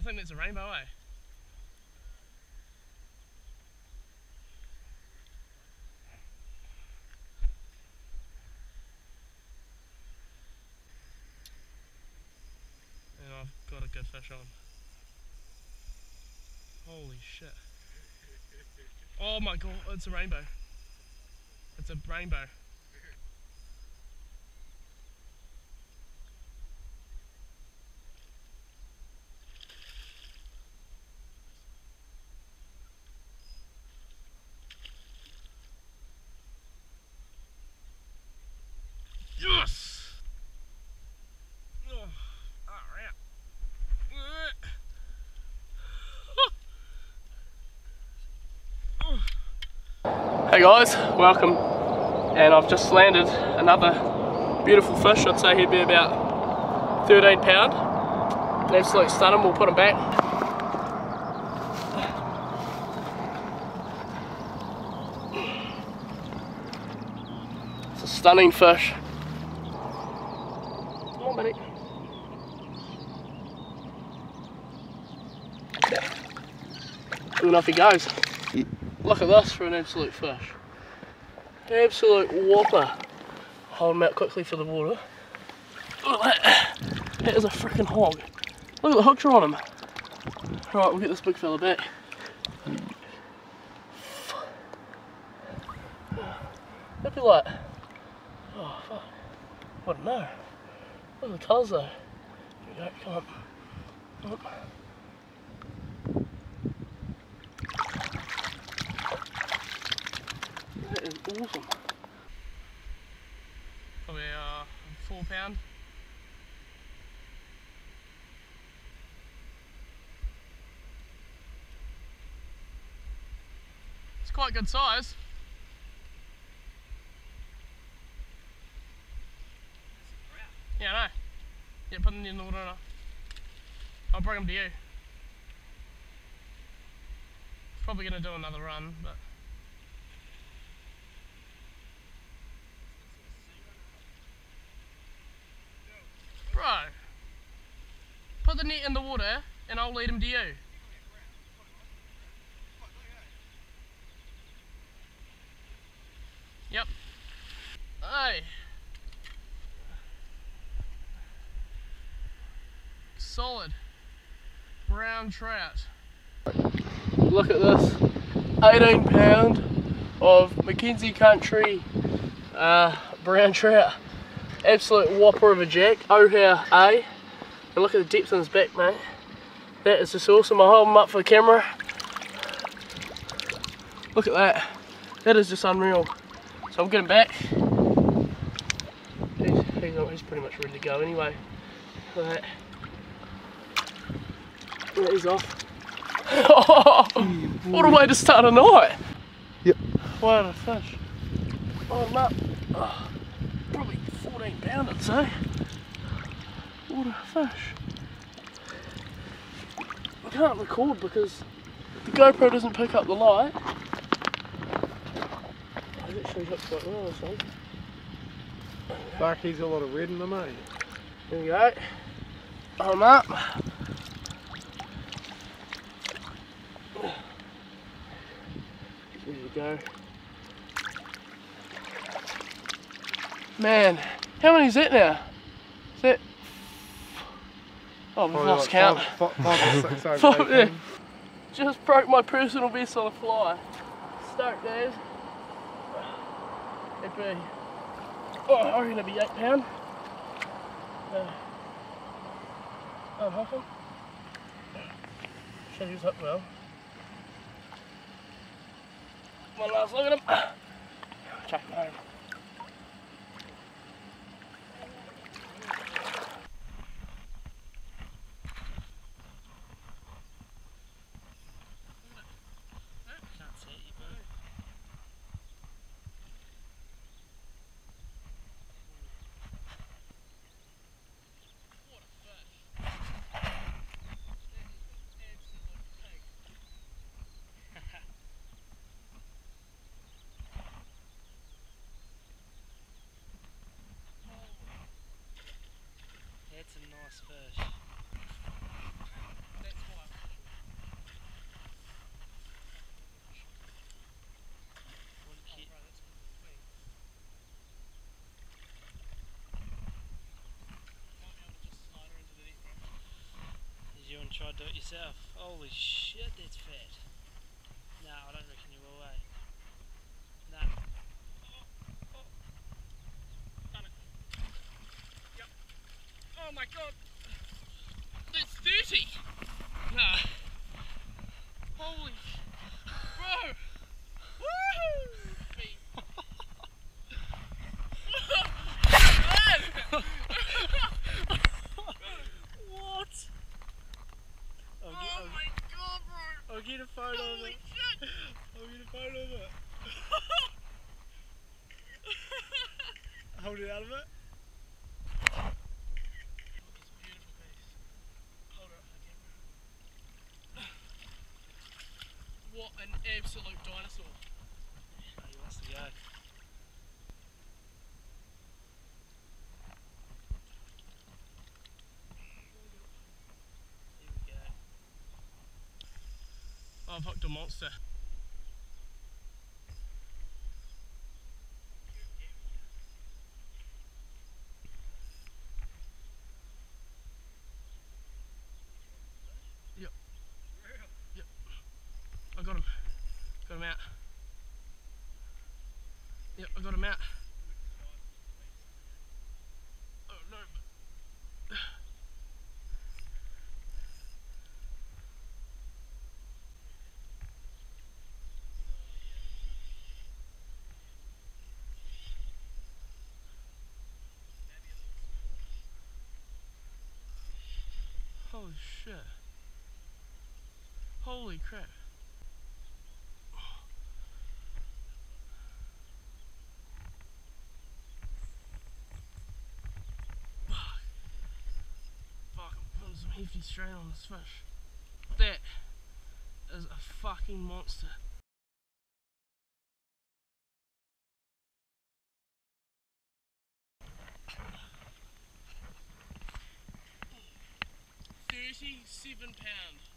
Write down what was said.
think that's a rainbow, eh? And I've got a good fish on. Holy shit. Oh my god, it's a rainbow. It's a rainbow. Yes! Oh, alright. Hey guys, welcome. And I've just landed another beautiful fish. I'd say he'd be about 13 pound. An absolute stunner, we'll put him back. It's a stunning fish. Come on, buddy. And off he goes. Look at this for an absolute fish. Absolute whopper. Hold him out quickly for the water. Look at that. That is a freaking hog. Look at the hooks on him. Right, we'll get this big fella back. That'd be like, oh fuck, I don't know. Look at the colours though. Here we go, come on. Come on. That is awesome. Probably 4 pound. It's quite good size. Yeah, I know. Yeah, put them in the water now. I'll bring them to you. Probably going to do another run, but... Bro, put the net in the water and I'll lead him to you. Yep. Hey. Solid brown trout. Look at this, 18 pound of Mackenzie Country brown trout. Absolute whopper of a jack, O'Hare A. And look at the depth in his back, mate. That is just awesome. I'll hold him up for the camera. Look at that. That is just unreal. So I'm getting back. He's pretty much ready to go anyway. Look at that. Yeah, he's off. Oh, what a way to start a night. Yep. What a fish. Hold him up. Oh, probably 14 pound, I'd say. What a fish. I can't record because the GoPro doesn't pick up the light. It actually looks quite well, this one. Fuck, he's got a lot of red in him, eh? There we go. Hold him up. There you go. Man, how many is that now? Is that... Oh, we've Probably lost like count. Five or six over 18. Yeah. Just broke my personal best on a fly. Stoked, Dave. It'd be... Oh, I reckon it'd be 8 pound. Unhook him. Should use hook well. One last look at him. Chuck him home. and do it yourself. Holy shit, that's fat. No, I don't reckon you will, eh? No. Done it. Yep. Oh my god! That's 30! Nah. Holy bro! Woo! What? Oh my god, bro! I'll get a photo of it. Shit. I'll get a photo of it. Hold it out of it. Oh, it's a beautiful piece. Hold it up for the camera. What an absolute dinosaur. Oh, he wants to go. Here we go. Oh, I've hooked a monster. Yep. Yep. I got him. Got him out. Yep, I got him out. Oh no. Holy shit. Holy crap. Fuck, I'm putting some hefty strain on this fish. That is a fucking monster. £37.